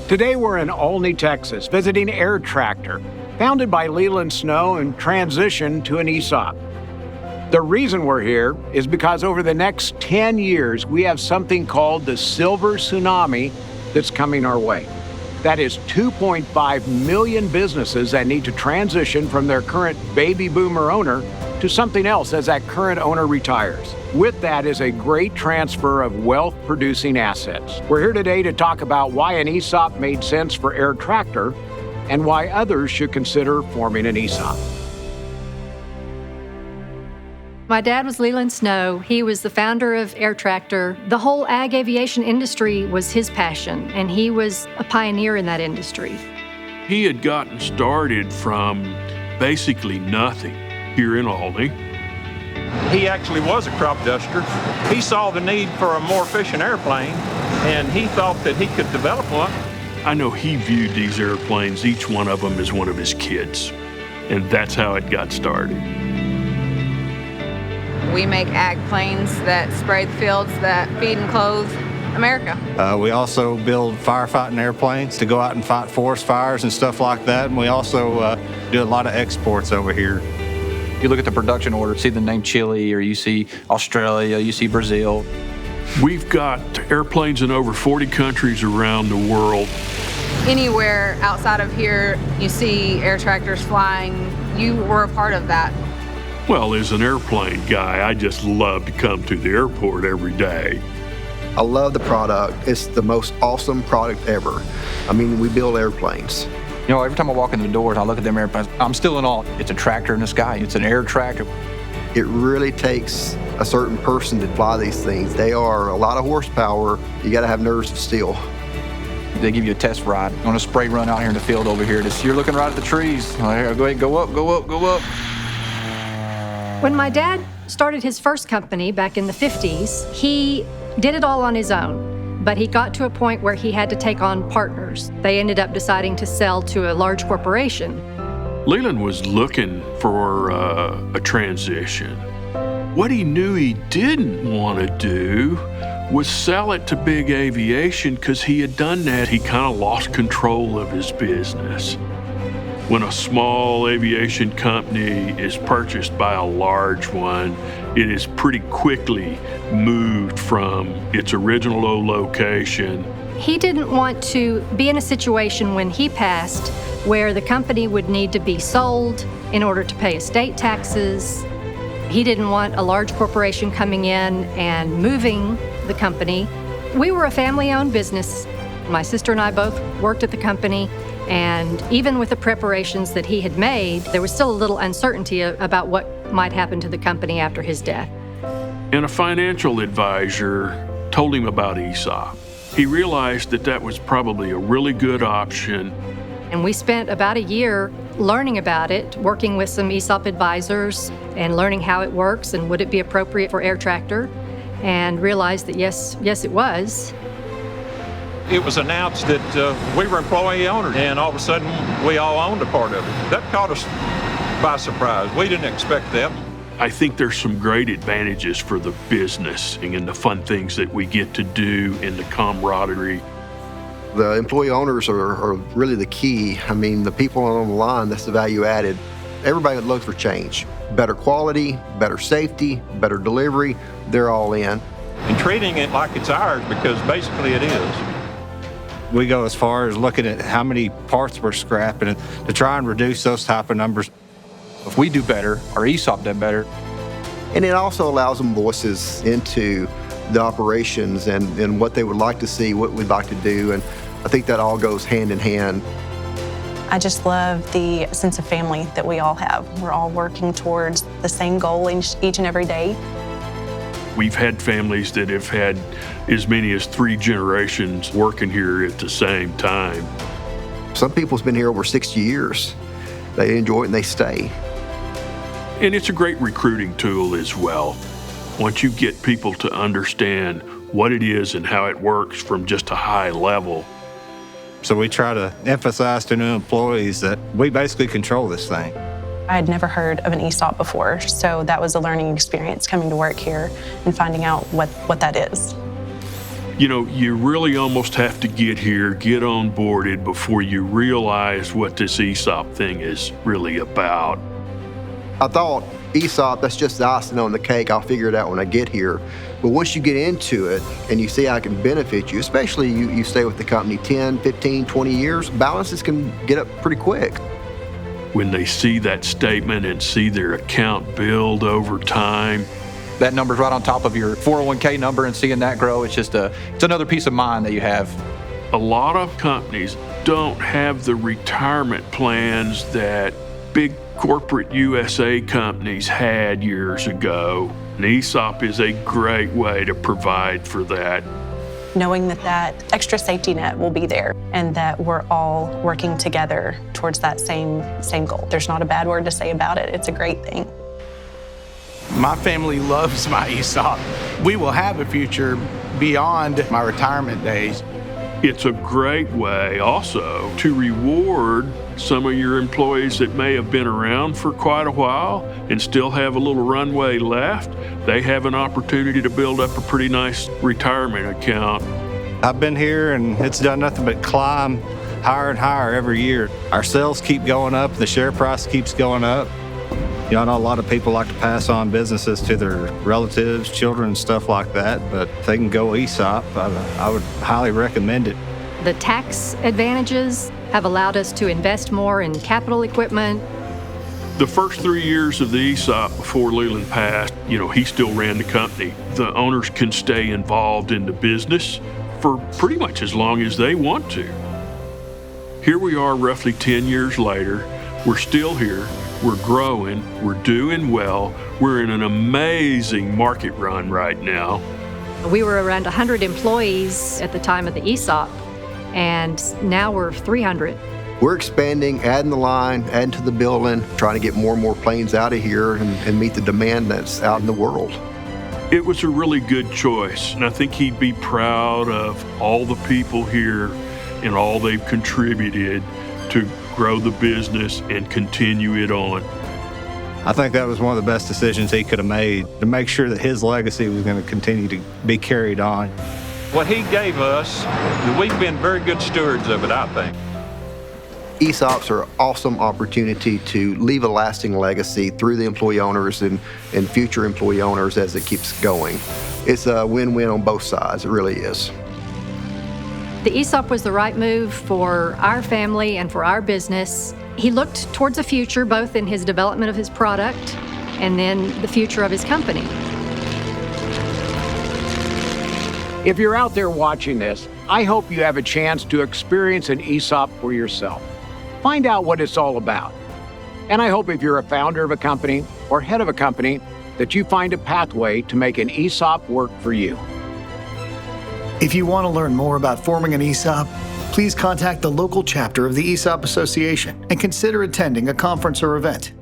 Today we're in Olney, Texas, visiting Air Tractor, founded by Leland Snow and transitioned to an ESOP. The reason we're here is because over the next 10 years, we have something called the silver tsunami that's coming our way. That is 2.5 million businesses that need to transition from their current baby boomer owner to something else as that current owner retires. With that is a great transfer of wealth-producing assets. We're here today to talk about why an ESOP made sense for Air Tractor and why others should consider forming an ESOP. My dad was Leland Snow. He was the founder of Air Tractor. The whole ag aviation industry was his passion, and he was a pioneer in that industry. He had gotten started from basically nothing here in Olney. He actually was a crop duster. He saw the need for a more efficient airplane, and he thought that he could develop one. I know he viewed these airplanes, each one of them, as one of his kids, and that's how it got started. We make ag planes that spray the fields, that feed and clothe America. We also build firefighting airplanes to go out and fight forest fires and stuff like that, and we also do a lot of exports over here. You look at the production order, see the name Chile, or you see Australia, you see Brazil. We've got airplanes in over 40 countries around the world. Anywhere outside of here, you see air tractors flying. You were a part of that. Well, as an airplane guy, I just love to come to the airport every day. I love the product. It's the most awesome product ever. I mean, we build airplanes. You know, every time I walk in the doors, I look at them airplanes, I'm still in awe. It's a tractor in the sky. It's an air tractor. It really takes a certain person to fly these things. They are a lot of horsepower. You got to have nerves of steel. They give you a test ride on a spray run out here in the field over here. You're looking right at the trees. Go ahead, go up, go up, go up. When my dad started his first company back in the 50s, he did it all on his own, but he got to a point where he had to take on partners. They ended up deciding to sell to a large corporation. Leland was looking for a transition. What he knew he didn't want to do was sell it to big aviation, because he had done that. He kind of lost control of his business. When a small aviation company is purchased by a large one, it is pretty quickly moved from its original location. He didn't want to be in a situation when he passed where the company would need to be sold in order to pay estate taxes. He didn't want a large corporation coming in and moving the company. We were a family-owned business. My sister and I both worked at the company, and even with the preparations that he had made, there was still a little uncertainty about what might happen to the company after his death. And a financial advisor told him about ESOP. He realized that that was probably a really good option. And we spent about a year learning about it, working with some ESOP advisors and learning how it works and would it be appropriate for Air Tractor, and realized that yes, it was. It was announced that we were employee owners, and all of a sudden, we all owned a part of it. That caught us by surprise. We didn't expect that. I think there's some great advantages for the business and the fun things that we get to do and the camaraderie. The employee owners are really the key. I mean, the people on the line, that's the value added. Everybody would look for change. Better quality, better safety, better delivery, they're all in. And treating it like it's ours, because basically it is. We go as far as looking at how many parts we're scrapping to try and reduce those type of numbers. If we do better, our ESOP done better. And it also allows them voices into the operations and what they would like to see, what we'd like to do. And I think that all goes hand in hand. I just love the sense of family that we all have. We're all working towards the same goal each and every day. We've had families that have had as many as 3 generations working here at the same time. Some people's been here over 60 years. They enjoy it and they stay. And it's a great recruiting tool as well. Once you get people to understand what it is and how it works from just a high level. So we try to emphasize to new employees that we basically control this thing. I had never heard of an ESOP before, so that was a learning experience coming to work here and finding out what that is. You know, you really almost have to get here, get onboarded before you realize what this ESOP thing is really about. I thought ESOP, that's just the icing on the cake. I'll figure it out when I get here. But once you get into it and you see how it can benefit you, especially you stay with the company 10, 15, 20 years, balances can get up pretty quick. When they see that statement and see their account build over time, That number's right on top of your 401k number, and seeing that grow, it's another peace of mind that you have. a lot of companies don't have the retirement plans that big corporate USA companies had years ago. And ESOP is a great way to provide for that. Knowing that that extra safety net will be there and that we're all working together towards that same goal. There's not a bad word to say about it. It's a great thing. My family loves my ESOP. We will have a future beyond my retirement days. It's a great way also to reward some of your employees that may have been around for quite a while and still have a little runway left. They have an opportunity to build up a pretty nice retirement account. I've been here and it's done nothing but climb higher and higher every year. Our sales keep going up, the share price keeps going up. You know, I know a lot of people like to pass on businesses to their relatives, children, and stuff like that, but if they can go ESOP, I would highly recommend it. The tax advantages have allowed us to invest more in capital equipment. The first 3 years of the ESOP before Leland passed, he still ran the company. The owners can stay involved in the business for pretty much as long as they want to. Here we are roughly 10 years later. We're still here. We're growing. We're doing well. We're in an amazing market run right now. We were around 100 employees at the time of the ESOP, and now we're 300. We're expanding, adding the line, adding to the building, trying to get more and more planes out of here and meet the demand that's out in the world. It was a really good choice, and I think he'd be proud of all the people here and all they've contributed to grow the business and continue it on. I think that was one of the best decisions he could have made to make sure that his legacy was going to continue to be carried on. What he gave us, we've been very good stewards of it, I think. ESOPs are an awesome opportunity to leave a lasting legacy through the employee owners and future employee owners as it keeps going. It's a win-win on both sides, it really is. The ESOP was the right move for our family and for our business. He looked towards the future, both in his development of his product and then the future of his company. If you're out there watching this, I hope you have a chance to experience an ESOP for yourself. Find out what it's all about. And I hope if you're a founder of a company or head of a company, that you find a pathway to make an ESOP work for you. If you want to learn more about forming an ESOP, please contact the local chapter of the ESOP Association and consider attending a conference or event.